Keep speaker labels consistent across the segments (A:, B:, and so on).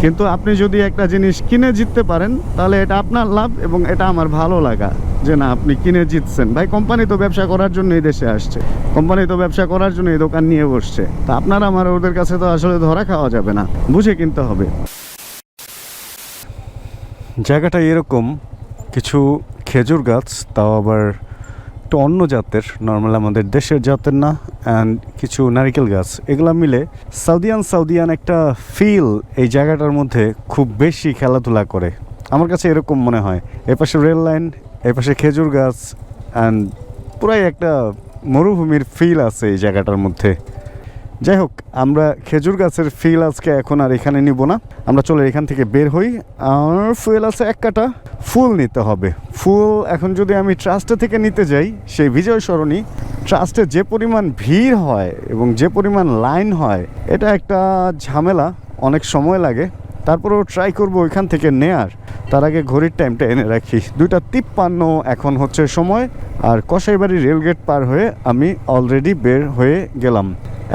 A: কিন্তু আপনি যদি একটা জিনিস কিনে জিততে পারেন তাহলে এটা আপনার লাভ এবং এটা আমার ভালো লাগা যে না আপনি কিনে জিতছেন। ভাই কোম্পানি তো ব্যবসা করার জন্য এই দেশে আসছে, কোম্পানি তো ব্যবসা করার জন্য এই দোকান নিয়ে বসছে। তা আপনার আমার ওদের কাছে তো আসলে ধরা খাওয়া যাবে না, বুঝে কিনতে হবে। জায়গাটা এরকম, কিছু খেজুর গাছ, তাও আবার একটু অন্য জাতের, নর্মাল আমাদের দেশের জাতের না, অ্যান্ড কিছু নারিকেল গাছ, এগুলা মিলে সাউদিয়ান একটা ফিল এই জায়গাটার মধ্যে খুব বেশি খেলাধুলা করে। আমার কাছে এরকম মনে হয়। এপাশে রেল লাইন, এপাশে খেজুর গাছ, অ্যান্ড পুরাই একটা মরুভূমির ফিল আছে এই জায়গাটার মধ্যে। যাই হোক, আমরা খেজুর গাছের ফিল আজকে এখন আর এখানে নিব না, আমরা চলে এখান থেকে বের হই। আর ফুয়েল আছে এক কাটা, ফুল নিতে হবে। ফুল এখন যদি আমি ট্রাস্টে থেকে নিতে যাই, সেই বিজয় সরণি ট্রাস্টে যে পরিমাণ ভিড় হয় এবং যে পরিমাণ লাইন হয়, এটা একটা ঝামেলা, অনেক সময় লাগে। তারপরেও ট্রাই করব ওইখান থেকে নেয়ার। তার আগে ঘড়ির টাইমটা এনে রাখি, 2:53 এখন হচ্ছে সময়। আর কসাইবাড়ি রেলগেট পার হয়ে আমি অলরেডি বের হয়ে গেলাম।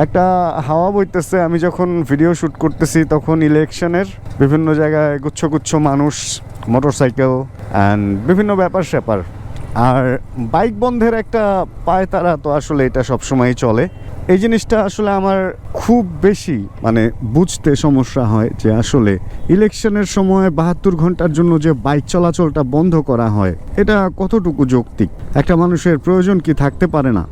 A: একটা হাওয়া বইতেছে, আমি যখন ভিডিও শ্যুট করতেছি তখন ইলেকশনের বিভিন্ন জায়গায় গুচ্ছ গুচ্ছ মানুষ, মোটরসাইকেল অ্যান্ড বিভিন্ন ব্যাপার স্যাপার। আর বাইক বন্ধের একটা পায়তারা তো আসলে এটা সবসময়ই চলে। এই জিনিসটা আসলে আমার খুব বেশি মানে বুঝতে সমস্যা হয় যে আসলে ইলেকশনের সময় 72 ঘন্টার জন্য যে বাইক চলাচলটা বন্ধ করা হয়, এটা কতটুকু যৌক্তিক? একটা মানুষের প্রয়োজন কি থাকতে পারে না?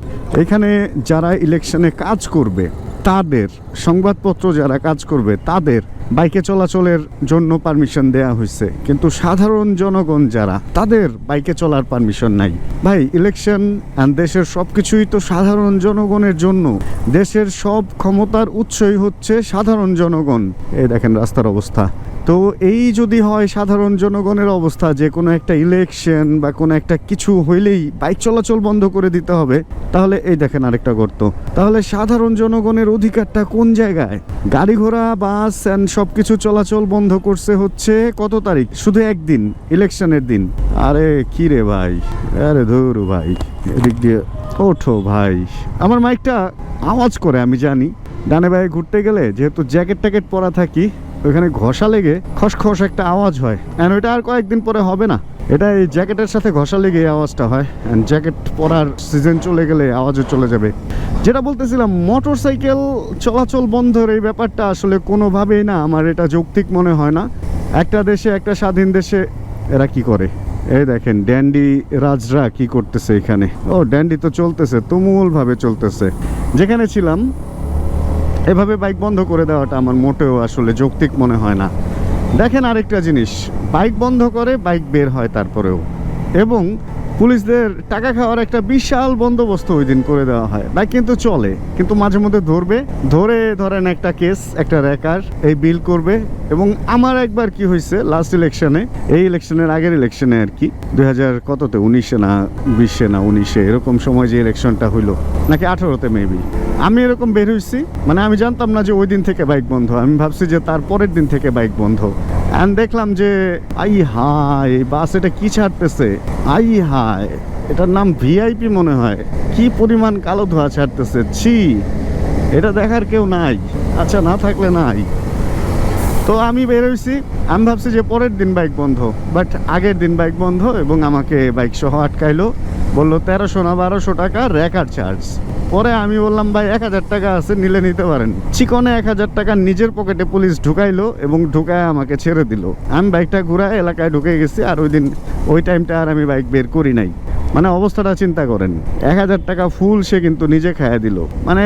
A: এখানে যারা ইলেকশনে কাজ করবে তাদের, সংবাদপত্র যারা কাজ করবে তাদের বাইকে চলাচলের জন্য পারমিশন দেয়া হয়েছে, কিন্তু সাধারণ জনগণ যারা, তাদের বাইকে চলার পারমিশন নাই। ভাই, ইলেকশন আর দেশের সব কিছুই তো সাধারণ জনগণের জন্য। দেশের সব ক্ষমতার উৎসই হচ্ছে সাধারণ জনগণ। এই দেখেন রাস্তার অবস্থা। তো এই যদি হয় সাধারণ জনগণের অবস্থা, যে কোনো একটা ইলেকশন বা কোনো একটা কিছু হইলেই বাইক চলাচল বন্ধ করে দিতে হবে, তাহলে এই দেখেন আরেকটা গর্ত। তাহলে সাধারণ জনগণের অধিকারটা কোন জায়গায়? গাড়ি ঘোড়া, বাস অ্যান্ড সব কিছু চলাচল বন্ধ করছে হচ্ছে কত তারিখ? শুধু একদিন, ইলেকশনের দিন। আরে কি রে ভাই, আরে ধরু ভাই, এদিক দিয়ে ওঠো ভাই। আমার মাইকটা আওয়াজ করে আমি জানি, ডানে বায়ে ঘুরতে গেলে যেহেতু জ্যাকেট ট্যাকেট পরা থাকি, ওইখানে ঘষা লেগে খসখস একটা আওয়াজ হয়। অ্যান্ড ওইটা আর কয়েকদিন পরে হবে না, এটা এই জ্যাকেটের সাথে ঘষা লেগে এই আওয়াজটা হয়। অ্যান্ড জ্যাকেট পরার সিজন চলে গেলে আওয়াজও চলে যাবে। যেটা বলতেছিলাম, মোটর সাইকেল চলাচল বন্ধের এই ব্যাপারটা আসলে কোনোভাবেই না আমার এটা যৌক্তিক মনে হয় না। একটা দেশে, একটা স্বাধীন দেশে এরা কি করে? এই দেখেন ড্যান্ডি রাজরা কি করতেছে এখানে। ও, ড্যান্ডি তো চলতেছে, তুমুলভাবে চলতেছে। যেখানে ছিলাম এভাবে বাইক বন্ধ করে দেওয়াটা আমার মোটেও আসলে যৌক্তিক মনে হয় না। দেখেন আরেকটা জিনিস, বাইক বন্ধ করে, বাইক বের হয় তারপরেও, এবং পুলিশদের টাকা খাওয়ার একটা বিশাল বন্দোবস্ত ওই দিন করে দেওয়া হয়। বাইক কিন্তু চলে, কিন্তু মাঝে মধ্যে ধরে ধরেন একটা কেস, একটা র্যাকার এই বিল করবে। এবং আমার একবার কি হয়েছে, লাস্ট ইলেকশনে, এই ইলেকশনের আগের ইলেকশনে আর কি, 2000 কততে, 19-এ না 20-এ না 19-এ, এরকম সময় যে ইলেকশনটা হইলো, নাকি 18-তে মেবি, আমি এরকম বের হয়েছি। মানে আমি জানতাম না যে ওই দিন থেকে বাইক বন্ধ, আমি ভাবছি যে তার পরের দিন থেকে বাইক বন্ধ। অ্যান্ড দেখলাম যে আই হাই, বাস এটা কি ছাড়তেছে, আই হাই, এটার নাম ভিআইপি মনে হয়, কি পরিমাণ কালো ধোঁয়া ছাড়তেছে, ছি, এটা দেখার কেউ নাই। আচ্ছা, না থাকলে নাই। তো আমি বের হয়েছি, আমি ভাবছি যে পরের দিন বাইক বন্ধ, বাট আগের দিন বাইক বন্ধ। এবং আমাকে বাইক সহ আটকাইলো, বললো 1300 না 1200 টাকা র্যাকার চার্জ। পরে আমি বললাম ভাই 1000 টাকা আছে, নিলে নিতে পারেন। চিকনে 1000 টাকা নিজের পকেটে পুলিশ ঢুকাইলো এবং ঢুকায় আমাকে ছেড়ে দিল। আমি বাইকটা ঘুরায় এলাকায় ঢুকে গেছি। আর ওই টাইমটা আর আমি বাইক বের করি নাই। মানে অবস্থাটা চিন্তা করেন, 1000 টাকা ফুল সে কিন্তু নিজে খাইয়া দিল। মানে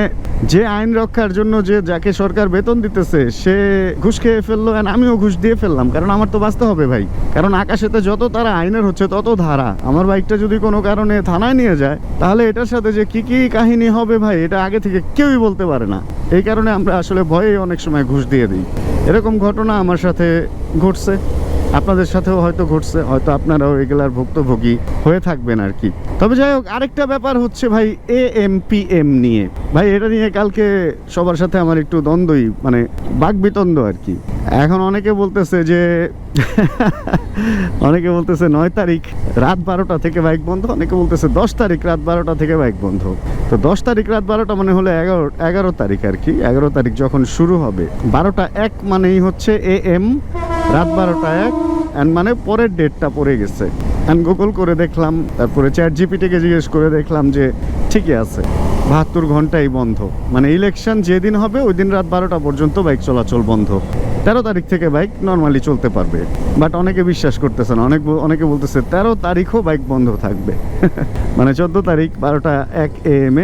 A: যে আইন রক্ষার জন্য যে যাকে সরকার বেতন দিতেছে সে ঘুষ খেয়ে ফেললো, আর আমিও ঘুষ দিয়ে ফেললাম, কারণ আমার তো বাঁচতে হবে ভাই। কারণ আকাশেতে যত তারা, আইনের হচ্ছে তত ধারা। আমার বাইকটা যদি কোনো কারণে থানায় নিয়ে যায়, তাহলে এটার সাথে যে কি কি কাহিনী হবে ভাই, এটা আগে থেকে কেউই বলতে পারে না। এই কারণে আমরা আসলে ভয়ে অনেক সময় ঘুষ দিয়ে দিই। এরকম ঘটনা আমার সাথে ঘটছে। আপনাদের সাথেও হয়তো ঘটছে, হয়তো আপনারাও এগুলার ভুক্তভোগী হয়ে থাকবেন আর কি। তবে যাই হোক, আরেকটা ব্যাপার হচ্ছে ভাই AMPM নিয়ে। ভাই এটা নিয়ে কালকে সবার সাথে আমার একটু দ্বন্দ্বই, মানে বাকবিতন্ড আর কি। এখন অনেকে বলতেছে যে অনেকে বলতেছে 9 তারিখ রাত 12টা থেকে বাইক বন্ধ, অনেকে বলতেছে 10 তারিখ রাত 12টা থেকে বাইক বন্ধ। তো 10 তারিখ রাত 12টা মানে হলো 11 তারিখ আর কি। 11 তারিখ যখন শুরু হবে, 12টা 1 মানেই হচ্ছে AM, রাত 12টা 1 অ্যান্ড মানে পরের ডেটটা পড়ে গেছে। অ্যান্ড গুগল করে দেখলাম, তারপরে ChatGPT-কে জিজ্ঞেস করে দেখলাম যে ঠিকই আছে, 72 ঘন্টাই বন্ধ। মানে ইলেকশন যেদিন হবে ওই দিন রাত 12টা পর্যন্ত বাইক চলাচল বন্ধ। 13 তারিখ থেকে বাইক নর্মালি চলতে পারবে। বাট অনেকে বিশ্বাস করতেছে না, অনেকে বলতেছে 13 তারিখও বাইক বন্ধ থাকবে। মানে 14 তারিখ 12টা 1 AM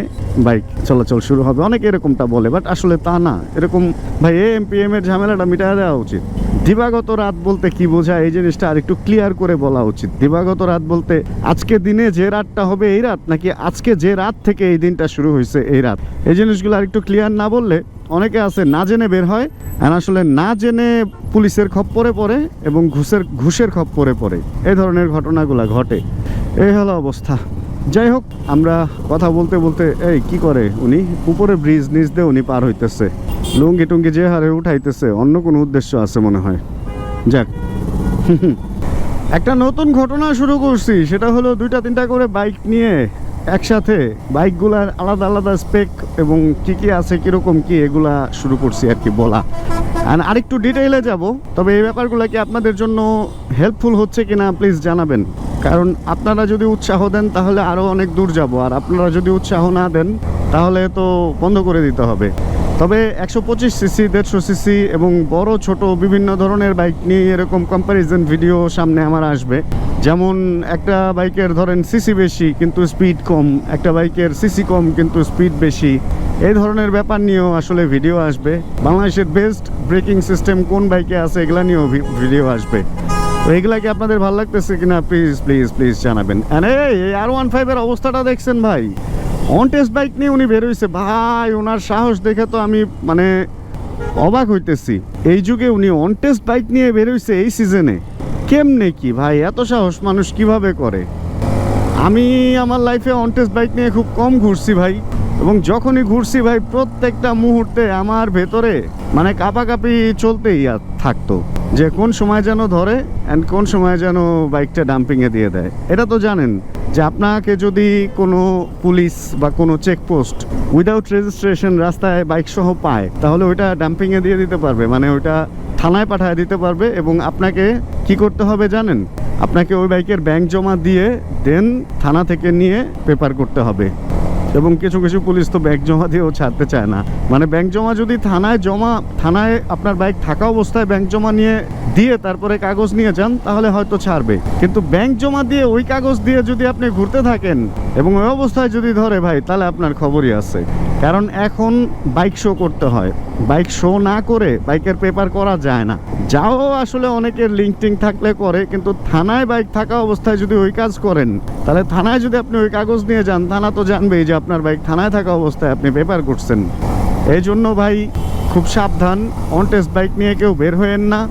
A: বাইক চলাচল শুরু হবে। অনেকে এরকমটা বলে, বাট আসলে তা না। এরকম ভাই AMPM এর ঝামেলাটা মিটায় দেওয়া উচিত। দিবাগত রাত বলতে কি বোঝায় এই জিনিসটা আর একটু ক্লিয়ার করে বলা উচিত। দিবাগত রাত বলতে আজকে দিনে যে রাতটা হবে এই রাত, নাকি আজকে যে রাত থেকে এই দিনটা শুরু হয়েছে এই রাত। এই জিনিসগুলো আর একটু ক্লিয়ার না বললে অনেকে আছে না জেনে বের হয়, আর আসলে না জেনে পুলিশের খপ্পরে পড়ে এবং ঘুষের খপ্পরে পড়ে। এই ধরনের ঘটনাগুলো ঘটে। এই হলো অবস্থা। যাই হোক, আমরা কথা বলতে বলতে, এই কি করে উনি উপরে ব্রিজ নিচ দিয়ে উনি পার হইতেছে, লুঙ্গি টুঙ্গি যে হারে উঠাইতেছে, অন্য কোনো উদ্দেশ্য আছে মনে হয়। যাক, একটা নতুন ঘটনা শুরু করছি, সেটা হলো 2-3টা করে বাইক নিয়ে একসাথে, বাইকগুলার আলাদা আলাদা স্পেক এবং কি কি আছে, কিরকম কি, এগুলা শুরু করছি আর কি বলা। আর আরেকটু ডিটেইলে যাব। তবে এই ব্যাপারগুলো কি আপনাদের জন্য হেল্পফুল হচ্ছে কিনা প্লিজ জানাবেন। কারণ আপনারা যদি উৎসাহ দেন তাহলে আরও অনেক দূর যাব, আর আপনারা যদি উৎসাহ না দেন তাহলে তো বন্ধ করে দিতে হবে। তবে 125cc, 150cc এবং বড় ছোট বিভিন্ন ধরনের বাইক নিয়ে এরকম কম্প্যারিজন ভিডিও সামনে আমার আসবে। যেমন একটা বাইকের ধরেন সিসি বেশি কিন্তু স্পিড কম, একটা বাইকের সিসি কম কিন্তু স্পিড বেশি, এই ধরনের ব্যাপার নিয়েও আসলে ভিডিও আসবে। বাংলাদেশের বেস্ট ব্রেকিং সিস্টেম কোন বাইকে আছে এগুলা নিয়েও ভিডিও আসবে। তো এগুলা কি আপনাদের ভালো লাগতেছে কিনা প্লিজ প্লিজ প্লিজ জানাবেন। এই R15 এর অবস্থাটা দেখছেন ভাই, অন টেস্ট বাইক নিয়ে উনি বের হয়েছে ভাই। ওনার সাহস দেখে তো আমি মানে অবাক হইতেছি। এই যুগে উনি অন টেস্ট বাইক নিয়ে বের হয়েছে এই সিজনে, কেমনে কি ভাই এত সাহস মানুষ কিভাবে করে? আমি আমার লাইফে অন টেস্ট বাইক নিয়ে খুব কম ঘুরছি ভাই, এবং যখনই ঘুরছি ভাই প্রত্যেকটা মুহূর্তে আমার ভেতরে মানে কাঁপাকাঁপি চলতেই থাকতো, যে কোন সময় যেন ধরে অ্যান্ড কোন সময় যেন বাইকটা ডাম্পিংয়ে দিয়ে দেয়। এটা তো জানেন যে আপনাকে যদি কোনো পুলিশ বা কোনো চেকপোস্ট উইদাউট রেজিস্ট্রেশন রাস্তায় বাইক সহ পায়, তাহলে ওইটা ডাম্পিংয়ে দিয়ে দিতে পারবে, মানে ওইটা থানায় পাঠিয়ে দিতে পারবে। এবং আপনাকে কি করতে হবে জানেন? আপনাকে ওই বাইকের ব্যাংক জমা দিয়ে দেন থানা থেকে নিয়ে পেপার করতে হবে। এবং কিছু কিছু পুলিশ তো ব্যাংক জমা দিয়েও ছাড়তে চায় না। মানে ব্যাংক জমা যদি থানায় আপনার বাইক থাকা অবস্থায় ব্যাংক জমা নিয়ে দিয়ে তারপরে কাগজ নিয়ে যান তাহলে হয়তো ছাড়বে, কিন্তু ব্যাংক জমা দিয়ে ওই কাগজ দিয়ে যদি আপনি ঘুরতে থাকেন এবং ওই অবস্থায় যদি ধরে ভাই, তাহলে আপনার খবরই আছে। কারণ এখন বাইক শো করতে হয়, বাইক শো না করে বাইকের পেপার করা যায় না। যাও আসলে অনেকের লিঙ্ক টিঙ্ক থাকলে করে, কিন্তু থানায় বাইক থাকা অবস্থায় যদি ওই কাজ করেন, তাহলে থানায় যদি আপনি ওই কাগজ নিয়ে যান, থানা তো জানবেই যে আপনার বাইক থানায় থাকা অবস্থায় আপনি পেপার করছেন। এই জন্য ভাই খুব সাবধান, অন টেস্ট বাইক নিয়ে কেউ বের হয়েন না।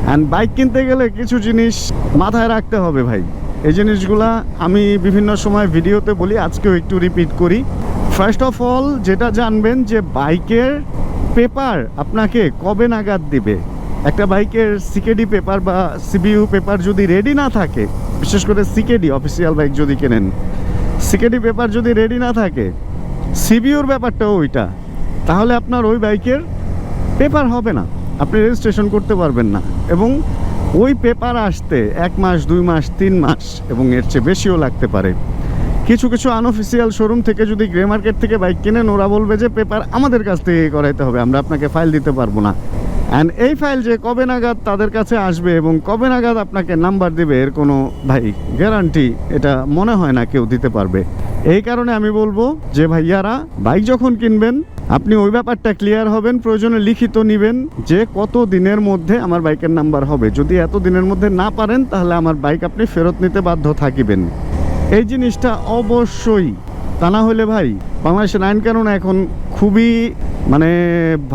A: অ্যান্ড বাইক কিনতে গেলে কিছু জিনিস মাথায় রাখতে হবে ভাই। এই জিনিসগুলা আমি বিভিন্ন সময় ভিডিওতে বলি, আজকেও একটু রিপিট করি। ফার্স্ট অফ অল যেটা জানবেন যে বাইকের পেপার আপনাকে কবে নাগাদ দিবে। একটা বাইকের সিকেডি পেপার বা সিবিইউ পেপার যদি রেডি না থাকে, বিশেষ করে সিকেডি অফিসিয়াল বাইক যদি কেনেন, সিকেডি পেপার যদি রেডি না থাকে, সিবিইউর ব্যাপারটাও ওইটা, তাহলে আপনার ওই বাইকের পেপার হবে না, আপনি রেজিস্ট্রেশন করতে পারবেন না। এবং ওই পেপার আসতে 1 মাস 2 মাস 3 মাস এবং এর চেয়ে বেশিও লাগতে পারে। কিছু কিছু আনঅফিসিয়াল শোরুম থেকে যদি গ্রে মার্কেট থেকে বাইক কেনেন, ওরা বলবে যে পেপার আমাদের কাছ থেকে করাইতে হবে, আমরা আপনাকে ফাইল দিতে পারবো না। অ্যান্ড এই ফাইল যে কবে নাগাদ তাদের কাছে আসবে এবং কবে নাগাদ আপনাকে নাম্বার দেবে, এর কোনো ভাই গ্যারান্টি এটা মনে হয় না কেউ দিতে পারবে। এই কারণে আমি বলবো যে ভাইয়ারা, বাইক যখন কিনবেন আপনি ওই ব্যাপারটা ক্লিয়ার হবেন, প্রয়োজনে লিখিত নেবেন যে কত দিনের মধ্যে আমার বাইকের নাম্বার হবে। যদি এত দিনের মধ্যে না পারেন, তাহলে আমার বাইক আপনি ফেরত নিতে বাধ্য থাকিবেন। এই জিনিসটা অবশ্যই, তা না হলে ভাই বাংলাদেশের আইন কানুন এখন খুবই মানে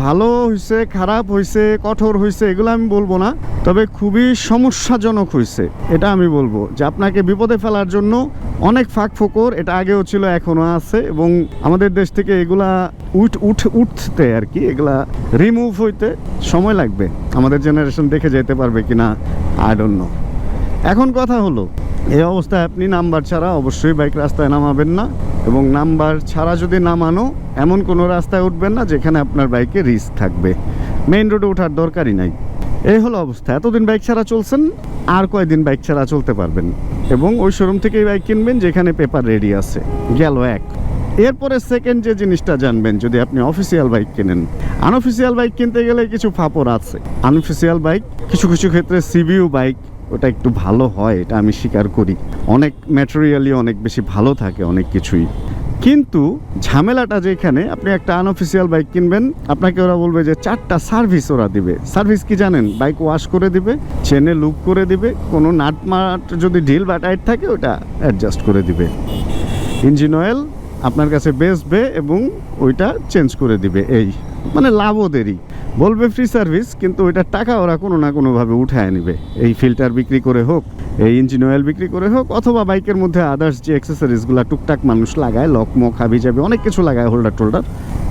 A: ভালো হয়েছে, খারাপ হয়েছে, কঠোর হয়েছে এগুলো আমি বলবো না, তবে খুবই সমস্যাজনক হয়েছে এটা আমি বলবো। যে আপনাকে বিপদে ফেলার জন্য অনেক ফাঁক ফোকর, এটা আগেও ছিল এখনও আছে, এবং আমাদের দেশ থেকে এগুলা উঠতে আর কি, এগুলা রিমুভ হইতে সময় লাগবে। আমাদের জেনারেশন দেখে যেতে পারবে কিনা আই ডোন্ট নো। এখন কথা হলো, এই অবস্থায় আপনি নাম্বার ছাড়া অবশ্যই বাইক রাস্তায় নামাবেন না, এবং নাম্বার ছাড়া যদি নামানো এমন কোনো রাস্তায় উঠবেন না যেখানে আপনার বাইকে রিস্ক থাকবে। মেইন রোডে ওঠার দরকারই নাই। এই হলো অবস্থা। এতদিন বাইক ছাড়া চলছেন, আর কয়দিন বাইক ছাড়া চলতে পারবেন, এবং ওই শোরুম থেকেই বাইক কিনবেন যেখানে পেপার রেডি আছে। গেল এক। এরপরে সেকেন্ড যে জিনিসটা জানবেন, যদি আপনি অফিসিয়াল বাইক কেনেন, আনঅফিসিয়াল বাইক কিনতে গেলে কিছু ফাপড় আছে। আনঅফিসিয়াল বাইক কিছু কিছু ক্ষেত্রে সিবিইউ বাইক ওটা একটু ভালো হয়, এটা আমি স্বীকার করি। অনেক ম্যাটেরিয়ালি অনেক বেশি ভালো থাকে অনেক কিছুই, কিন্তু ঝামেলাটা যেখানে আপনি একটা আনঅফিসিয়াল বাইক কিনবেন, আপনাকে ওরা বলবে যে 4টা সার্ভিস ওরা দিবে। সার্ভিস কি জানেন? বাইক ওয়াশ করে দিবে, চেনে লুক করে দিবে, কোনো নাট মাট যদি ঢিল বা টাইট থাকে ওটা অ্যাডজাস্ট করে দিবে, ইঞ্জিন অয়েল আপনার কাছে বেচবে এবং ওইটা চেঞ্জ করে দিবে। এই মানে লাভও দেরি, বলবে ফ্রি সার্ভিস, কিন্তু ওইটার টাকা ওরা কোনো না কোনোভাবে উঠায় নেবে। এই ফিল্টার বিক্রি করে হোক, এই ইঞ্জিন অয়েল বিক্রি করে হোক, অথবা বাইকের মধ্যে আদার্স যে অ্যাক্সেসরিজগুলো টুকটাক মানুষ লাগায়, লকমক হাবি যাবে অনেক কিছু লাগায়, হোল্ডার টোল্ডার,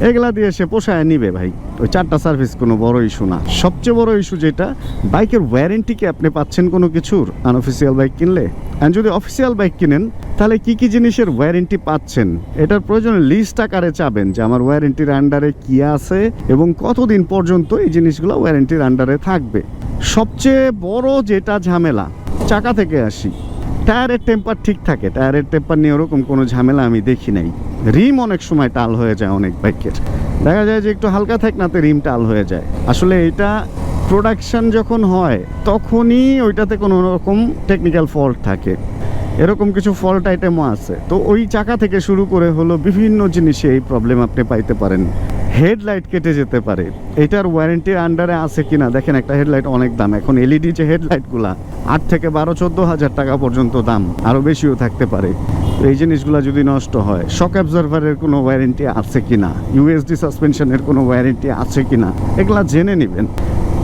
A: এগুলা দিয়ে সে পোষায় নিবে ভাই। ওই 4টা সার্ভিস কোনো বড় ইস্যু না। সবচেয়ে বড় ইস্যু যেটা, বাইকের ওয়ারেন্টি কি আপনি পাচ্ছেন কোনো কিছুর আনঅফিসিয়াল বাইক কিনলে? অ্যান্ড যদি অফিসিয়াল বাইক কিনেন, তাহলে কি কি জিনিসের ওয়ারেন্টি পাচ্ছেন এটার প্রয়োজনে লিস্ট আকারে চাবেন, যে আমার ওয়ারেন্টির আন্ডারে কি আছে এবং কতদিন পর্যন্ত এই জিনিসগুলো ওয়ারেন্টির আন্ডারে থাকবে। সবচেয়ে বড় যেটা ঝামেলা, চাকা থেকে আসি, টায়ারের টেম্পার ঠিক থাকে, টায়ারের টেম্পার নিয়ে ওরকম কোনো ঝামেলা আমি দেখি নাই। রিম অনেক সময় টাল হয়ে যায় অনেক বাইকের, দেখা যায় যে একটু হালকা থাক নাতে রিম টাল হয়ে যায়। আসলে এটা প্রোডাকশন যখন হয় তখনই ওইটাতে কোনো রকম টেকনিক্যাল ফল্ট থাকে, এরকম কিছু ফল্ট আইটেমও আছে। তো ওই চাকা থেকে শুরু করে হলো বিভিন্ন জিনিসে এই প্রবলেম আপনি পাইতে পারেন। হেডলাইট কেটে যেতে পারে, এটার ওয়ারেন্টির আন্ডারে আছে কিনা দেখেন। একটা হেডলাইট অনেক দাম এখন, এলইডি যে হেডলাইটগুলা 8 থেকে 12-14 হাজার টাকা পর্যন্ত দাম, আরও বেশিও থাকতে পারে। এই জিনিসগুলো যদি নষ্ট হয়, শক অ্যাবজর্ভারের কোনো ওয়ারেন্টি আছে কিনা, ইউএসডি সাসপেনশনের কোনো ওয়ারেন্টি আছে কিনা, এগুলা জেনে নেবেন।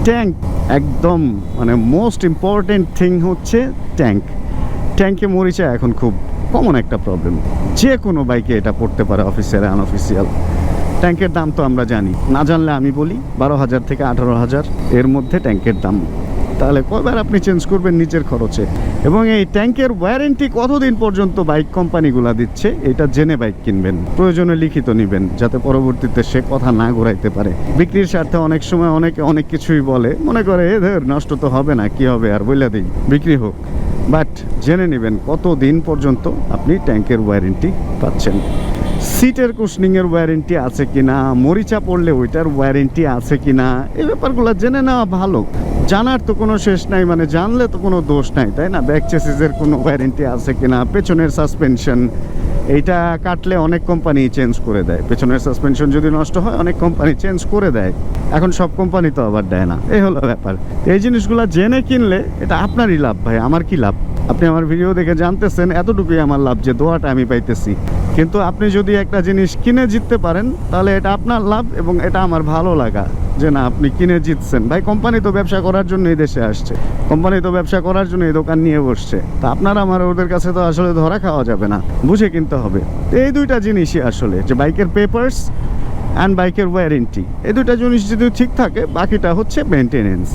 A: ট্যাঙ্ক একদম মানে মোস্ট ইম্পর্টেন্ট থিং হচ্ছে ট্যাঙ্ক। ট্যাঙ্কে মরিচা এখন খুব কমন একটা প্রবলেম, যে কোনো বাইকে এটা পড়তে পারে, অফিসিয়াল আনঅফিসিয়াল। ট্যাঙ্কের দাম তো আমরা জানি, না জানলে আমি বলি 12,000 থেকে 18,000 এর মধ্যে ট্যাঙ্কের দাম। তাহলে কয়বার আপনি চেঞ্জ করবেন নিজের খরচে? এবং এই ট্যাঙ্কের ওয়ারেন্টি কতদিন পর্যন্ত বাইক কোম্পানিগুলো দিচ্ছে এটা জেনে বাইক কিনবেন, প্রয়োজনে লিখিত নেবেন, যাতে পরবর্তীতে সে কথা না ঘোরাইতে পারে। বিক্রির স্বার্থে অনেক সময় অনেকে অনেক কিছুই বলে, মনে করে এদের নষ্ট তো হবে না, কি হবে আর, বইলা দিই বিক্রি হোক। বাট জেনে নেবেন কতদিন পর্যন্ত আপনি ট্যাঙ্কের ওয়ারেন্টি পাচ্ছেন। সিটের কুশনিংয়ের ওয়ারেন্টি আছে কিনা, মরিচা পড়লে ওইটার ওয়ারেন্টি আছে কিনা, এই ব্যাপারগুলো জেনে নেওয়া ভালো। জানার তো কোনো শেষ নাই, মানে জানলে তো কোনো দোষ নাই, তাই না? ব্যাক চেসিসের কোনো ওয়ারেন্টি আছে কিনা, পেছনের সাসপেনশন এইটা কাটলে অনেক কোম্পানি চেঞ্জ করে দেয়। পেছনের সাসপেনশন যদি নষ্ট হয় অনেক কোম্পানি চেঞ্জ করে দেয়, এখন সব কোম্পানি তো আবার দেয় না, এই হলো ব্যাপার। এই জিনিসগুলো জেনে কিনলে এটা আপনারই লাভ ভাই, আমার কি লাভ? আপনি আমার ভিডিও দেখে জানতেছেন, এতটুকুই আমার লাভ যে দোয়াটা আমি পাইতেছি। কিন্তু আপনি যদি একটা জিনিস কিনে জিততে পারেন তাহলে এটা আপনার লাভ, এবং এটা আমার ভালো লাগা যে না আপনি কিনে জিতছেন। ভাই কোম্পানি তো ব্যবসা করার জন্য এই দেশে আসছে, কোম্পানি তো ব্যবসা করার জন্য এই দোকান নিয়ে বসছে, তা আপনারা আমার ওদের কাছে তো আসলে ধরা খাওয়া যাবে না, বুঝে কিনতে হবে। এই দুইটা জিনিসই আসলে, যে বাইকের পেপারস অ্যান্ড বাইকের ওয়ারেন্টি, এই দুইটা জিনিস যদি ঠিক থাকে বাকিটা হচ্ছে মেনটেনেন্স।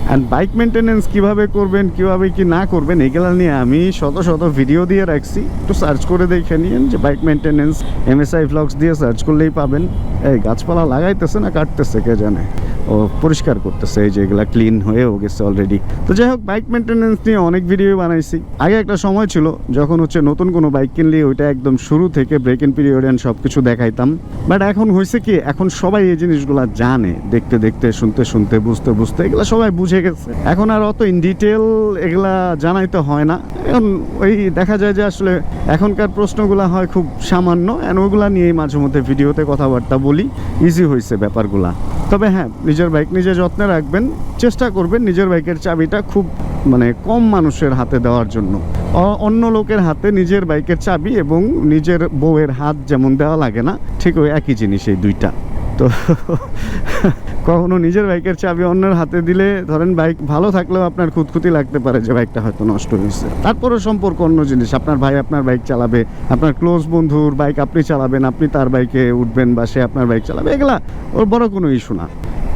A: অ্যান্ড বাইক মেনটেনেন্স কীভাবে করবেন, কীভাবে কি না করবেন, এগুলো নিয়ে আমি শত শত ভিডিও দিয়ে রাখছি, একটু সার্চ করে দেখে নিন যে বাইক মেনটেনেন্স MSI ভ্লগস দিয়ে সার্চ করলেই পাবেন। এই গাছপালা লাগাইতেছে না কাটতেছে কে জানে, ও পরিষ্কার করতেছে, এই যে এগুলা ক্লিন হয়েও গেছে অলরেডি। তো যাই হোক, বাইক মেনটেনেন্স নিয়ে অনেক ভিডিও বানাইছি। আগে একটা সময় ছিল যখন হচ্ছে নতুন কোনো বাইক কিনলে ওইটা একদম শুরু থেকে ব্রেক ইন পিরিয়ড অ্যান্ড সব কিছু দেখাইতাম। বাট এখন হয়েছে কি, এখন সবাই এই জিনিসগুলো জানে, দেখতে দেখতে, শুনতে শুনতে, বুঝতে বুঝতে এগুলো সবাই বুঝে গেছে। এখন আর অত ইন ডিটেল এগুলা জানাইতে হয় না। এখন ওই দেখা যায় যে আসলে এখনকার প্রশ্নগুলো হয় খুব সামান্য, অ্যান্ড ওগুলা নিয়েই মাঝে মধ্যে ভিডিওতে কথাবার্তা বলি, ইজি হয়েছে ব্যাপারগুলা। তবে হ্যাঁ, নিজের বাইক নিজে যত্নে রাখবেন, চেষ্টা করবেন নিজের বাইকের চাবিটা খুব মানে কম মানুষের হাতে দেওয়ার জন্য। অন্য লোকের হাতে নিজের বাইকের চাবি এবং নিজের বউয়ের হাত যেমন দেওয়া লাগে না, ঠিক ওই একই জিনিস এই দুইটা। তো কখনো নিজের বাইকের চাবি অন্যের হাতে দিলে ধরেন বাইক ভালো থাকলেও আপনার খুঁতখুঁতি লাগতে পারে যে বাইকটা হয়তো নষ্ট হয়েছে। তারপরে সম্পর্ক অন্য জিনিস, আপনার ভাই আপনার বাইক চালাবে, আপনার ক্লোজ বন্ধুর বাইক আপনি চালাবেন, আপনি তার বাইকে উঠবেন বা সে আপনার বাইক চালাবে, এগুলা ওর বড় কোনো ইস্যু না।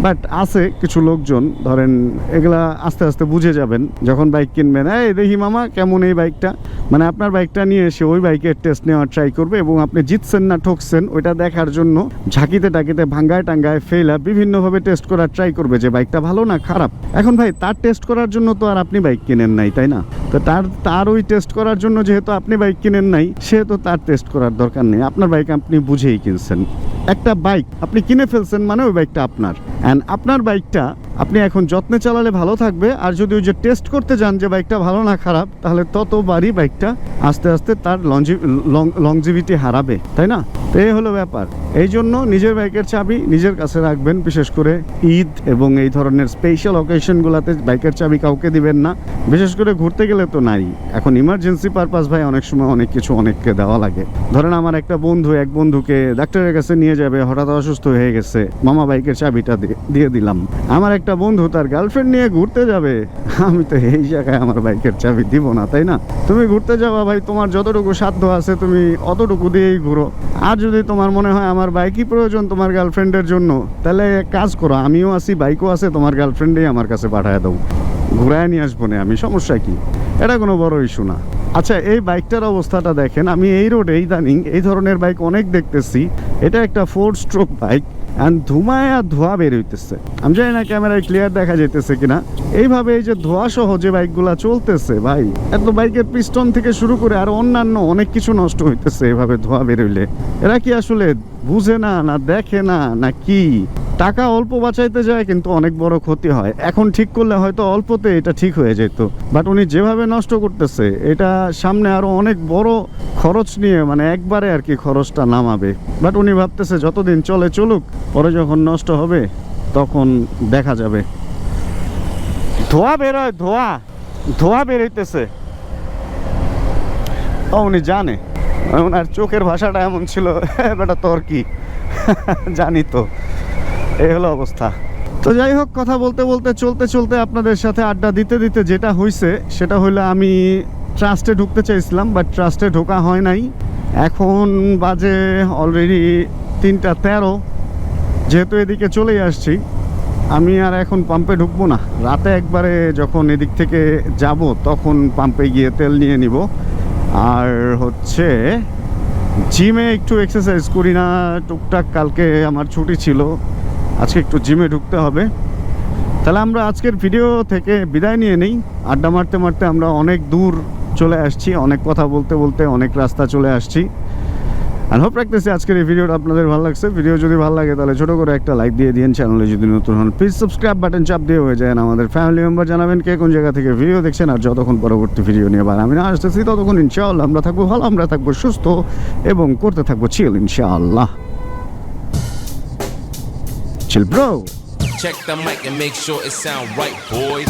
A: বাট আছে কিছু লোকজন ধরেন এগুলা আস্তে আস্তে বুঝে যাবেন যখন বাইক কিনবেন, এই দেখি মামা কেমন এই বাইকটা, মানে আপনার বাইকটা নিয়ে এসে ওই বাইকের টেস্ট নেওয়ার ট্রাই করবে এবং আপনি জিতছেন না ঠকছেন ওইটা দেখার জন্য ঝাঁকিতে টাকিতে ভাঙ্গায় টাঙ্গায় ফেলা বিভিন্নভাবে টেস্ট করার ট্রাই করবে যে বাইকটা ভালো না খারাপ। এখন ভাই তার টেস্ট করার জন্য তো আর আপনি বাইক কিনেন নাই, তাই না? তো তার ওই টেস্ট করার জন্য যেহেতু আপনি বাইক কিনেন নাই, সেহেতু তার টেস্ট করার দরকার নেই। আপনার বাইক আপনি বুঝেই কিনছেন। একটা বাইক আপনি কিনে ফেলছেন মানে ওই বাইকটা আপনার, অ্যান্ড আপনার বাইকটা আপনি এখন যত্নে চালালে ভালো থাকবে। আর যদি ওই যে টেস্ট করতে যান যে বাইকটা ভালো না খারাপ, তাহলে ততবারই বাইকটা আস্তে আস্তে তার লংজিভিটি হারাবে, তাই না? তো এই হলো ব্যাপার। এই জন্য নিজের বাইকের চাবি নিজের কাছে রাখবেন, বিশেষ করে ঈদ এবং এই ধরনের স্পেশাল অকেশনগুলোতে বাইকের চাবি কাউকে দিবেন না। বিশেষ করে ঘুরতে গেলে তো নাই, এখন ইমার্জেন্সি পারপাস ভাই অনেক সময় অনেক কিছু অনেককে দেওয়া লাগে। ধরেন আমার একটা বন্ধু এক বন্ধুকে ডাক্তারের কাছে নিয়ে যাবে, হঠাৎ অসুস্থ হয়ে গেছে, মামা বাইকের চাবিটা দিয়ে দিলাম। আমার একটা বন্ধু তার গার্লফ্রেন্ড নিয়ে ঘুরতে যাবে, আমি তো এই জায়গায় আমার বাইকের চাবি দিব না, তাই না? তুমি ঘুরতে যাবা ভাই, তোমার যতটুকু সাধ্য আছে তুমি অতটুকু দিয়েই ঘুরো। আর যদি তোমার মনে হয় আমার বাইকই প্রয়োজন তোমার গার্লফ্রেন্ডের জন্য, তাহলে এক কাজ করো, আমিও আছি, বাইকও আছে, তোমার গার্লফ্রেন্ডেই আমার কাছে পাঠায় দাও, ঘুরায় নিয়ে আসবো না আমি, সমস্যা কি? এটা কোনো বড় ইস্যু না। আচ্ছা, এই বাইকটার অবস্থাটা দেখেন, আমি এই রোডে ইদানিং এই ধরনের বাইক অনেক দেখতেছি। এটা একটা 4 স্ট্রোক বাইক, অ্যান্ড ধুমায় আর ধোঁয়া বের হইতেছে। আমি জানি না ক্যামেরায় ক্লিয়ার দেখা যেতেছে কিনা। এইভাবে এই যে ধোঁয়া সহ যে বাইকগুলা চলতেছে ভাই, এত বাইকের পিস্টন থেকে শুরু করে আর অন্যান্য অনেক কিছু নষ্ট হইতেছে এভাবে ধোঁয়া বেরোইলে। এরা কি আসলে বুঝে না, না দেখে না, না কি? টাকা অল্প বাঁচাইতে যায় কিন্তু অনেক বড় ক্ষতি হয়। এখন ঠিক করলে হয়তো অল্পতে এটা ঠিক হয়ে যেত, বাট উনি যেভাবে নষ্ট করতেছে এটা সামনে আরো অনেক বড় খরচ নিয়ে, মানে একবারে আর কি খরচটা নামাবে। বাট উনি ভাবতেছে যতদিন চলে চলুক, পরে যখন নষ্ট হবে তখন দেখা যাবে। ধোঁয়া বেরোয়, ধোঁয়া বেরোইতেছে। ও উনি জানে, ওনার চোখের ভাষাটা এমন ছিল, বেটা তোর কি জানি তো। এই হলো অবস্থা। তো যাই হোক, কথা বলতে বলতে চলতে চলতে আপনাদের সাথে আড্ডা দিতে দিতে যেটা হয়েছে সেটা হলো, আমি ট্রাস্টে ঢুকতে চাইছিলাম বাট ট্রাস্টে ঢোকা হয় নাই। এখন বাজে অলরেডি 3:13। যেহেতু এদিকে চলেই আসছি, আমি আর এখন পাম্পে ঢুকবো না। রাতে একবারে যখন এদিক থেকে যাব তখন পাম্পে গিয়ে তেল নিয়ে নিব। আর হচ্ছে জিমে একটু এক্সারসাইজ করি না টুকটাক, কালকে আমার ছুটি ছিল, আজকে একটু জিমে ঢুকতে হবে। তাহলে আমরা আজকের ভিডিও থেকে বিদায় নিয়ে নেই। আড্ডা মারতে মারতে আমরা অনেক দূর চলে আসছি, অনেক কথা বলতে বলতে অনেক রাস্তা চলে আসছি। আর হোপ রাখতেছি আজকের এই ভিডিওটা আপনাদের ভালো লাগছে। ভিডিও যদি ভালো লাগে তাহলে ছোটো করে একটা লাইক দিয়ে দিন। চ্যানেলে যদি নতুন হন প্লিজ সাবস্ক্রাইব বাটন চাপ দিয়ে হয়ে যায়। আমাদের ফ্যামিলি মেম্বার জানাবেন কে কোন জায়গা থেকে ভিডিও দেখছেন। আর যতক্ষণ পরবর্তী ভিডিও নিয়ে আবার আমি না আসতেছি, ততক্ষণ ইনশাআল্লাহ আমরা থাকবো ভালো, আমরা থাকবো সুস্থ এবং করতে থাকবো চিল ইনশাআল্লাহ। Chill bro.
B: Check the mic and make sure it sound right, boys.